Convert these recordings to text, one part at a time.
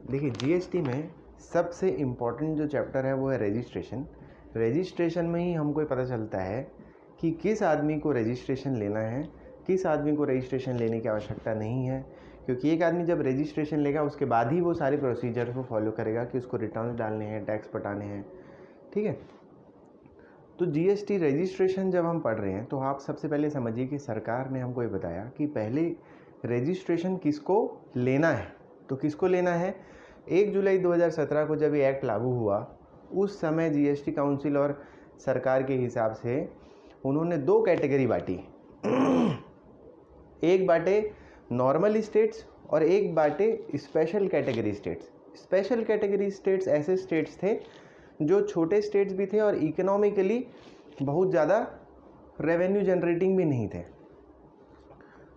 देखिए जीएसटी में सबसे इम्पॉर्टेंट जो चैप्टर है वो है रजिस्ट्रेशन। रजिस्ट्रेशन में ही हमको पता चलता है कि किस आदमी को रजिस्ट्रेशन लेना है, किस आदमी को रजिस्ट्रेशन लेने की आवश्यकता नहीं है, क्योंकि एक आदमी जब रजिस्ट्रेशन लेगा उसके बाद ही वो सारे प्रोसीजर को फॉलो करेगा कि उसको रिटर्न डालने हैं, टैक्स पटाने हैं। ठीक है, तो जीएसटी रजिस्ट्रेशन जब हम पढ़ रहे हैं तो आप सबसे पहले समझिए कि सरकार ने हमको ये बताया कि पहले रजिस्ट्रेशन किसको लेना है। तो किसको लेना है, 1 जुलाई 2017 को जब ये एक्ट लागू हुआ उस समय जीएसटी काउंसिल और सरकार के हिसाब से उन्होंने 2 कैटेगरी बांटी। एक बांटे नॉर्मल स्टेट्स और एक बांटे special category states. Special category states ऐसे स्टेट्स थे जो छोटे स्टेट्स भी थे और इकोनॉमिकली बहुत ज़्यादा रेवेन्यू जनरेटिंग भी नहीं थे।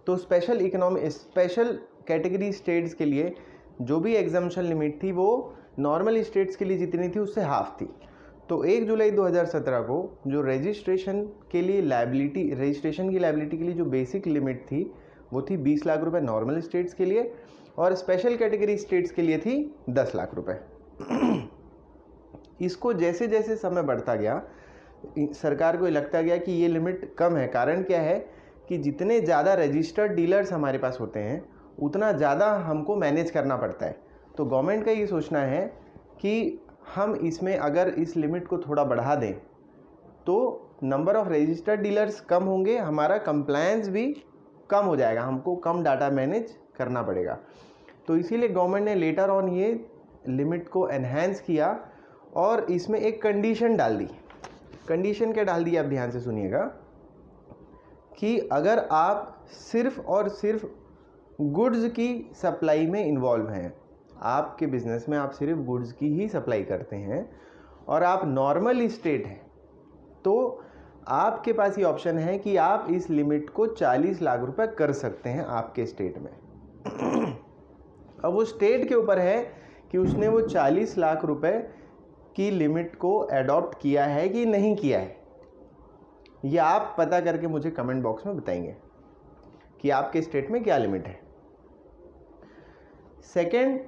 तो स्पेशल कैटेगरी स्टेट्स के लिए जो भी एग्जम्पशन लिमिट थी वो नॉर्मल स्टेट्स के लिए जितनी थी उससे हाफ थी। तो 1 जुलाई 2017 को जो रजिस्ट्रेशन की लायबिलिटी के लिए जो बेसिक लिमिट थी वो थी 20 लाख रुपए नॉर्मल स्टेट्स के लिए और स्पेशल कैटेगरी स्टेट्स के लिए थी 10 लाख रुपए। इसको जैसे जैसे समय बढ़ता गया सरकार को लगता गया कि ये लिमिट कम है। कारण क्या है कि जितने ज़्यादा रजिस्टर्ड डीलर्स हमारे पास होते हैं उतना ज़्यादा हमको मैनेज करना पड़ता है। तो गवर्नमेंट का ये सोचना है कि हम इसमें अगर इस लिमिट को थोड़ा बढ़ा दें तो नंबर ऑफ़ रजिस्टर्ड डीलर्स कम होंगे, हमारा कंप्लायंस भी कम हो जाएगा, हमको कम डाटा मैनेज करना पड़ेगा। तो इसीलिए गवर्नमेंट ने लेटर ऑन ये लिमिट को एनहेंस किया और इसमें एक कंडीशन डाल दी। कंडीशन क्या डाल दी आप ध्यान से सुनिएगा कि अगर आप सिर्फ और सिर्फ गुड्स की सप्लाई में इन्वॉल्व हैं, आपके बिजनेस में आप सिर्फ गुड्स की ही सप्लाई करते हैं और आप नॉर्मल स्टेट हैं, तो आपके पास ये ऑप्शन है कि आप इस लिमिट को 40 लाख रुपए कर सकते हैं आपके स्टेट में। अब वो स्टेट के ऊपर है कि उसने वो 40 लाख रुपए की लिमिट को अडॉप्ट किया है कि नहीं किया है। ये आप पता करके मुझे कमेंट बॉक्स में बताएंगे कि आपके स्टेट में क्या लिमिट है। सेकंड,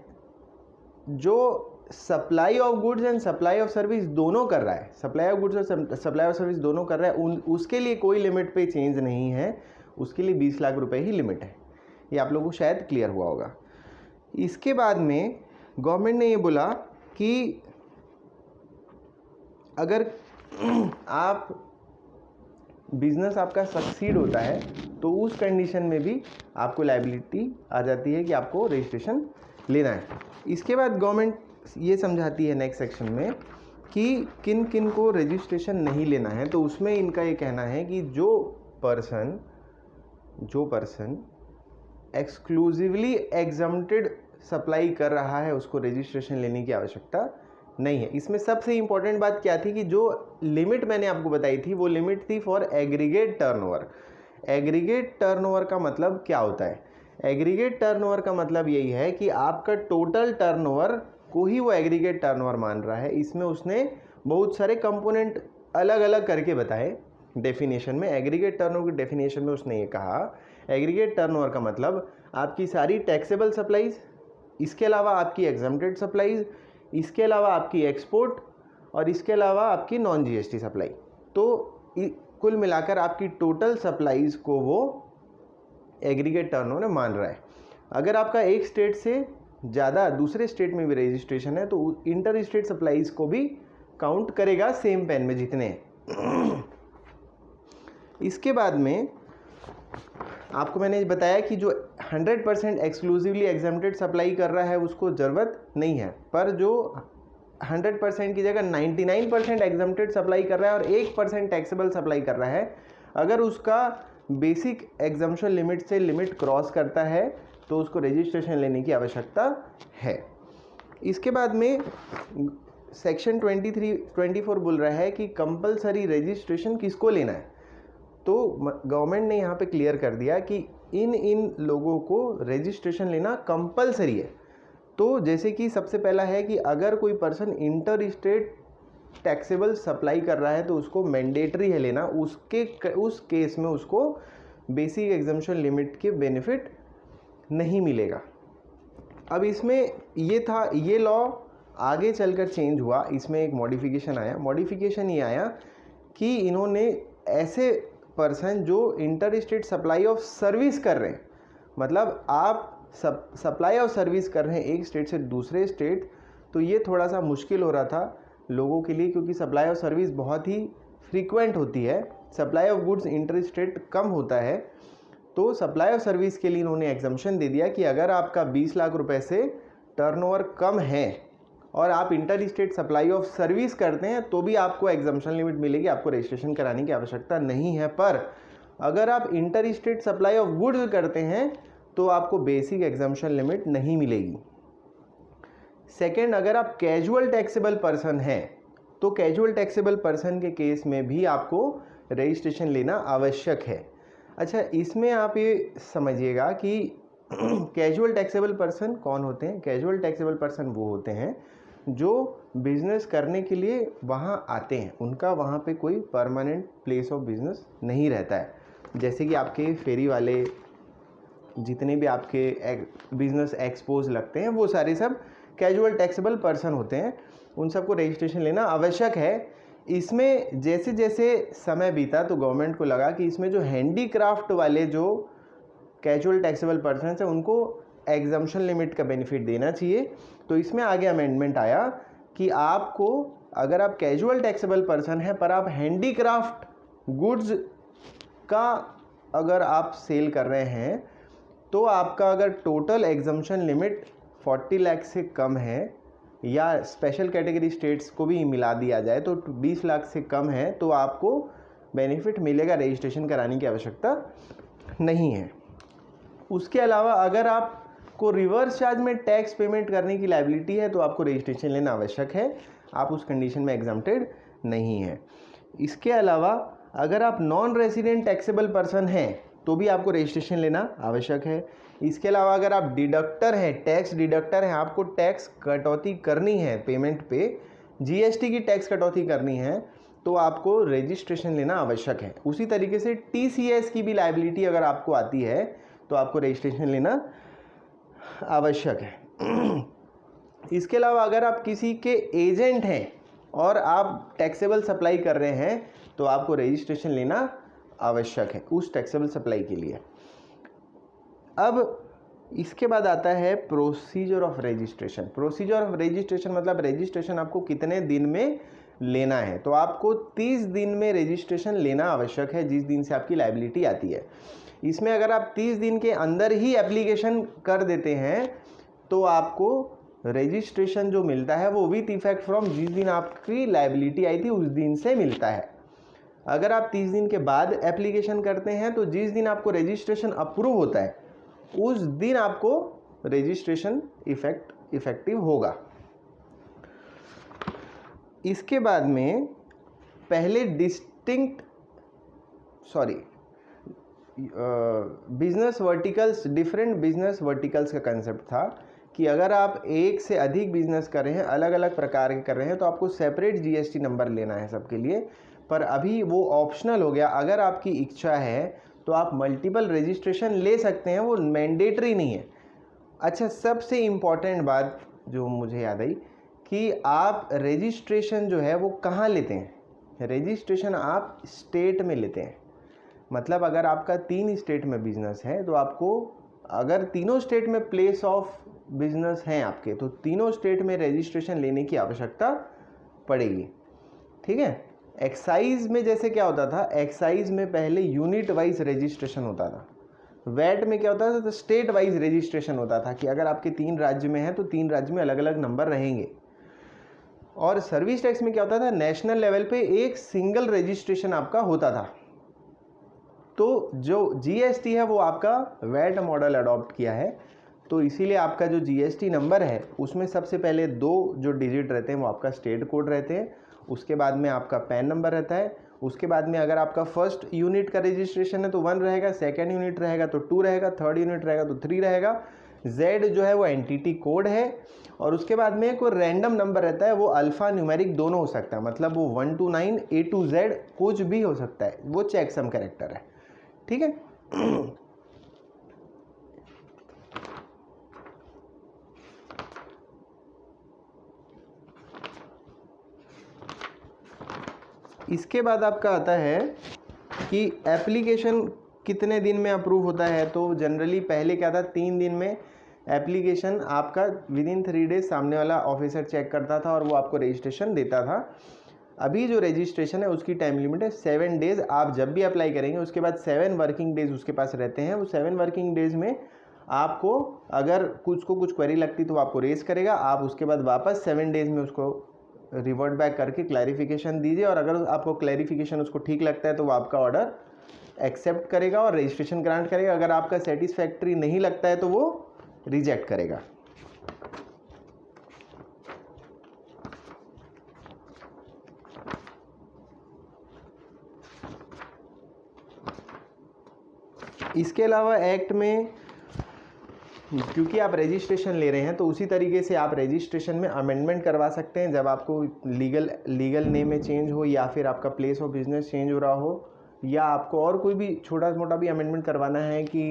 जो supply of goods and supply of service दोनों कर रहा है, सप्लाई ऑफ गुड्स और सप्लाई ऑफ सर्विस दोनों कर रहा है, उसके लिए कोई लिमिट पे चेंज नहीं है, उसके लिए 20 लाख रुपए ही लिमिट है। ये आप लोगों को शायद क्लियर हुआ होगा। इसके बाद में गवर्नमेंट ने ये बोला कि अगर आप बिजनेस आपका सक्सीड होता है तो उस कंडीशन में भी आपको लायबिलिटी आ जाती है कि आपको रजिस्ट्रेशन लेना है। इसके बाद गवर्नमेंट ये समझाती है नेक्स्ट सेक्शन में कि किन किन को रजिस्ट्रेशन नहीं लेना है। तो उसमें इनका ये कहना है कि जो पर्सन एक्सक्लूसिवली एग्जम्प्टेड सप्लाई कर रहा है उसको रजिस्ट्रेशन लेने की आवश्यकता नहीं है। इसमें सबसे इंपॉर्टेंट बात क्या थी कि जो लिमिट मैंने आपको बताई थी वो लिमिट थी for aggregate turnover. Aggregate turnover का मतलब क्या होता है? एग्रीगेट टर्नओवर का मतलब यही है कि आपका टोटल टर्नओवर को ही वो एग्रीगेट टर्नओवर मान रहा है। इसमें उसने बहुत सारे कंपोनेंट अलग अलग करके बताए डेफिनेशन में। एग्रीगेट टर्नओवर की डेफिनेशन में उसने ये कहा एग्रीगेट टर्नओवर का मतलब आपकी सारी टैक्सेबल सप्लाईज, इसके अलावा आपकी एग्जम्प्टेड सप्लाईज, इसके अलावा आपकी एक्सपोर्ट और इसके अलावा आपकी नॉन जीएसटी सप्लाई। तो कुल मिलाकर आपकी टोटल सप्लाईज को वो एग्रीगेट टर्नओवर मान रहा है। अगर आपका एक स्टेट से ज़्यादा दूसरे स्टेट में भी रजिस्ट्रेशन है तो इंटर स्टेट सप्लाईज को भी काउंट करेगा सेम पेन में जितने हैं। इसके बाद में आपको मैंने बताया कि जो 100% एक्सक्लूसिवली एग्जम्प्टेड सप्लाई कर रहा है उसको ज़रूरत नहीं है, पर जो 100% की जगह 99% एग्जम्प्टेड सप्लाई कर रहा है और 1% टैक्सेबल सप्लाई कर रहा है, अगर उसका बेसिक एग्जम्पशन लिमिट से लिमिट क्रॉस करता है तो उसको रजिस्ट्रेशन लेने की आवश्यकता है। इसके बाद में सेक्शन 24 बोल रहा है कि कंपलसरी रजिस्ट्रेशन किसको लेना है। तो गवर्नमेंट ने यहाँ पे क्लियर कर दिया कि इन लोगों को रजिस्ट्रेशन लेना कंपलसरी है। तो जैसे कि सबसे पहला है कि अगर कोई person inter state taxable supply कर रहा है तो उसको मैंडेटरी है लेना, उस केस में उसको बेसिक एग्जम्पशन लिमिट के बेनिफिट नहीं मिलेगा। अब इसमें ये था, ये लॉ आगे चलकर चेंज हुआ, इसमें एक मॉडिफिकेशन आया। मॉडिफिकेशन ये आया कि इन्होंने ऐसे पर्सन जो inter state supply of service कर रहे हैं, मतलब आप सप्लाई ऑफ सर्विस कर रहे हैं एक स्टेट से दूसरे स्टेट, तो ये थोड़ा सा मुश्किल हो रहा था लोगों के लिए, क्योंकि सप्लाई ऑफ सर्विस बहुत ही फ्रीक्वेंट होती है, supply of goods inter state कम होता है। तो सप्लाई ऑफ सर्विस के लिए इन्होंने एग्जम्पशन दे दिया कि अगर आपका 20 लाख रुपए से टर्नओवर कम है और आप inter state supply of service करते हैं तो भी आपको एग्जम्पशन लिमिट मिलेगी, आपको रजिस्ट्रेशन कराने की आवश्यकता नहीं है। पर अगर आप inter state supply of goods करते हैं तो आपको बेसिक एग्जम्पशन लिमिट नहीं मिलेगी। सेकेंड, अगर आप कैजुअल टैक्सेबल पर्सन हैं तो कैजुअल टैक्सेबल पर्सन के केस में भी आपको रजिस्ट्रेशन लेना आवश्यक है। अच्छा, इसमें आप ये समझिएगा कि कैजुअल टैक्सेबल पर्सन कौन होते हैं। कैजुअल टैक्सेबल पर्सन वो होते हैं जो बिजनेस करने के लिए वहाँ आते हैं, उनका वहाँ पे कोई परमानेंट प्लेस ऑफ बिजनेस नहीं रहता है। जैसे कि आपके फेरी वाले, जितने भी आपके बिजनेस एक्सपोज लगते हैं, वो सारे सब कैजुअल टैक्सेबल पर्सन होते हैं, उन सबको रजिस्ट्रेशन लेना आवश्यक है। इसमें जैसे जैसे समय बीता तो गवर्नमेंट को लगा कि इसमें जो हैंडीक्राफ्ट वाले जो कैजुअल टैक्सेबल पर्सन हैं उनको एग्जम्पशन लिमिट का बेनिफिट देना चाहिए। तो इसमें आगे अमेंडमेंट आया कि आपको, अगर आप कैजुअल टैक्सेबल पर्सन हैं पर आप हैंडीक्राफ्ट गुड्स का अगर आप सेल कर रहे हैं तो आपका अगर टोटल एग्जम्पशन लिमिट 40 लाख से कम है, या स्पेशल कैटेगरी स्टेट्स को भी मिला दिया जाए तो 20 लाख से कम है, तो आपको बेनिफिट मिलेगा, रजिस्ट्रेशन कराने की आवश्यकता नहीं है। उसके अलावा अगर आपको रिवर्स चार्ज में टैक्स पेमेंट करने की लायबिलिटी है तो आपको रजिस्ट्रेशन लेना आवश्यक है, आप उस कंडीशन में एग्जम्प्टेड नहीं है। इसके अलावा अगर आप नॉन रेसिडेंट टैक्सेबल पर्सन हैं तो भी आपको रजिस्ट्रेशन लेना आवश्यक है। इसके अलावा अगर आप डिडक्टर हैं, टैक्स डिडक्टर हैं, आपको टैक्स कटौती करनी है पेमेंट पे, जीएसटी की टैक्स कटौती करनी है, तो आपको रजिस्ट्रेशन लेना आवश्यक है। उसी तरीके से टीसीएस की भी लायबिलिटी अगर आपको आती है तो आपको रजिस्ट्रेशन लेना आवश्यक है। इसके अलावा अगर आप किसी के एजेंट हैं और आप टैक्सेबल सप्लाई कर रहे हैं तो आपको रजिस्ट्रेशन लेना आवश्यक है उस टैक्सेबल सप्लाई के लिए। अब इसके बाद आता है procedure of registration. Procedure of registration मतलब रजिस्ट्रेशन आपको कितने दिन में लेना है। तो आपको 30 दिन में रजिस्ट्रेशन लेना आवश्यक है, जिस दिन से आपकी लायबिलिटी आती है। इसमें अगर आप 30 दिन के अंदर ही एप्लीकेशन कर देते हैं तो आपको रजिस्ट्रेशन जो मिलता है वो विथ इफेक्ट फ्रॉम जिस दिन आपकी लायबिलिटी आई थी उस दिन से मिलता है। अगर आप 30 दिन के बाद एप्लीकेशन करते हैं तो जिस दिन आपको रजिस्ट्रेशन अप्रूव होता है उस दिन आपको रजिस्ट्रेशन इफेक्टिव होगा। इसके बाद में पहले business verticals, different business verticals का कंसेप्ट था कि अगर आप एक से अधिक बिजनेस कर रहे हैं, अलग अलग प्रकार के कर रहे हैं, तो आपको सेपरेट जीएसटी नंबर लेना है सबके लिए। पर अभी वो ऑप्शनल हो गया। अगर आपकी इच्छा है तो आप मल्टीपल रजिस्ट्रेशन ले सकते हैं, वो मैंडेटरी नहीं है। अच्छा, सबसे इम्पॉर्टेंट बात जो मुझे याद आई कि आप रजिस्ट्रेशन जो है वो कहाँ लेते हैं। रजिस्ट्रेशन आप स्टेट में लेते हैं। मतलब अगर आपका 3 स्टेट में बिजनेस है तो आपको, अगर तीनों स्टेट में प्लेस ऑफ बिजनेस हैं आपके, तो तीनों स्टेट में रजिस्ट्रेशन लेने की आवश्यकता पड़ेगी। ठीक है। एक्साइज में जैसे क्या होता था, एक्साइज में पहले यूनिट वाइज रजिस्ट्रेशन होता था। वैट में क्या होता था, तो स्टेट वाइज रजिस्ट्रेशन होता था कि अगर आपके 3 राज्य में हैं तो 3 राज्य में अलग अलग नंबर रहेंगे। और सर्विस टैक्स में क्या होता था, नेशनल लेवल पे एक सिंगल रजिस्ट्रेशन आपका होता था। तो जो जीएसटी है वो आपका वैट मॉडल अडॉप्ट किया है, तो इसीलिए आपका जो जीएसटी नंबर है उसमें सबसे पहले 2 जो डिजिट रहते हैं वो आपका स्टेट कोड रहते हैं, उसके बाद में आपका पैन नंबर रहता है, उसके बाद में अगर आपका फर्स्ट यूनिट का रजिस्ट्रेशन है तो 1 रहेगा, सेकेंड यूनिट रहेगा तो 2 रहेगा, थर्ड यूनिट रहेगा तो 3 रहेगा। Z जो है वो एंटिटी कोड है, और उसके बाद में कोई रैंडम नंबर रहता है, वो अल्फ़ा न्यूमेरिक दोनों हो सकता है, मतलब वो 1 to 9 A to Z कुछ भी हो सकता है, वो चेकसम कैरेक्टर है। ठीक है। इसके बाद आपका आता है कि एप्लीकेशन कितने दिन में अप्रूव होता है। तो जनरली पहले क्या था, 3 दिन में एप्लीकेशन आपका विदिन 3 डेज सामने वाला ऑफिसर चेक करता था और वो आपको रजिस्ट्रेशन देता था। अभी जो रजिस्ट्रेशन है उसकी टाइम लिमिट है 7 डेज़। आप जब भी अप्लाई करेंगे उसके बाद 7 वर्किंग डेज़ उसके पास रहते हैं। वो 7 वर्किंग डेज़ में आपको अगर कुछ क्वेरी लगती तो वो आपको रेज करेगा। आप उसके बाद वापस 7 डेज़ में उसको रिवर्ट बैक करके क्लैरिफिकेशन दीजिए, और अगर आपको क्लैरिफिकेशन उसको ठीक लगता है तो वो आपका ऑर्डर एक्सेप्ट करेगा और रजिस्ट्रेशन ग्रांट करेगा। अगर आपका सेटिस्फैक्ट्री नहीं लगता है तो वो रिजेक्ट करेगा। इसके अलावा एक्ट में क्योंकि आप रजिस्ट्रेशन ले रहे हैं तो उसी तरीके से आप रजिस्ट्रेशन में अमेंडमेंट करवा सकते हैं। जब आपको लीगल नेम में चेंज हो, या फिर आपका प्लेस ऑफ बिजनेस चेंज हो रहा हो, या आपको और कोई भी छोटा मोटा भी अमेंडमेंट करवाना है कि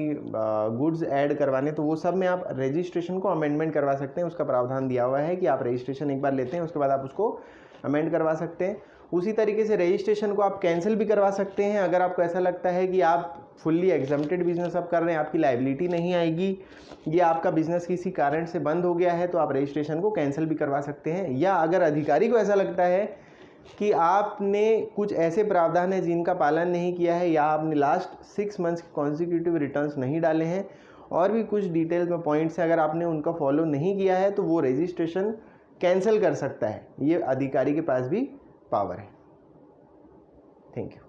गुड्स ऐड करवाने, तो वो सब में आप रजिस्ट्रेशन को अमेंडमेंट करवा सकते हैं। उसका प्रावधान दिया हुआ है कि आप रजिस्ट्रेशन एक बार लेते हैं उसके बाद आप उसको अमेंड करवा सकते हैं। उसी तरीके से रजिस्ट्रेशन को आप कैंसिल भी करवा सकते हैं। अगर आपको ऐसा लगता है कि आप फुल्ली एग्जम्प्टेड बिजनेस अब कर रहे हैं, आपकी लायबिलिटी नहीं आएगी, या आपका बिजनेस किसी कारण से बंद हो गया है, तो आप रजिस्ट्रेशन को कैंसिल भी करवा सकते हैं। या अगर अधिकारी को ऐसा लगता है कि आपने कुछ ऐसे प्रावधान है जिनका पालन नहीं किया है, या आपने लास्ट 6 मंथ्स कॉन्सिक्यूटिव रिटर्न्स नहीं डाले हैं, और भी कुछ डिटेल में पॉइंट्स है, अगर आपने उनका फॉलो नहीं किया है तो वो रजिस्ट्रेशन कैंसिल कर सकता है। ये अधिकारी के पास भी पावर है। Thank you.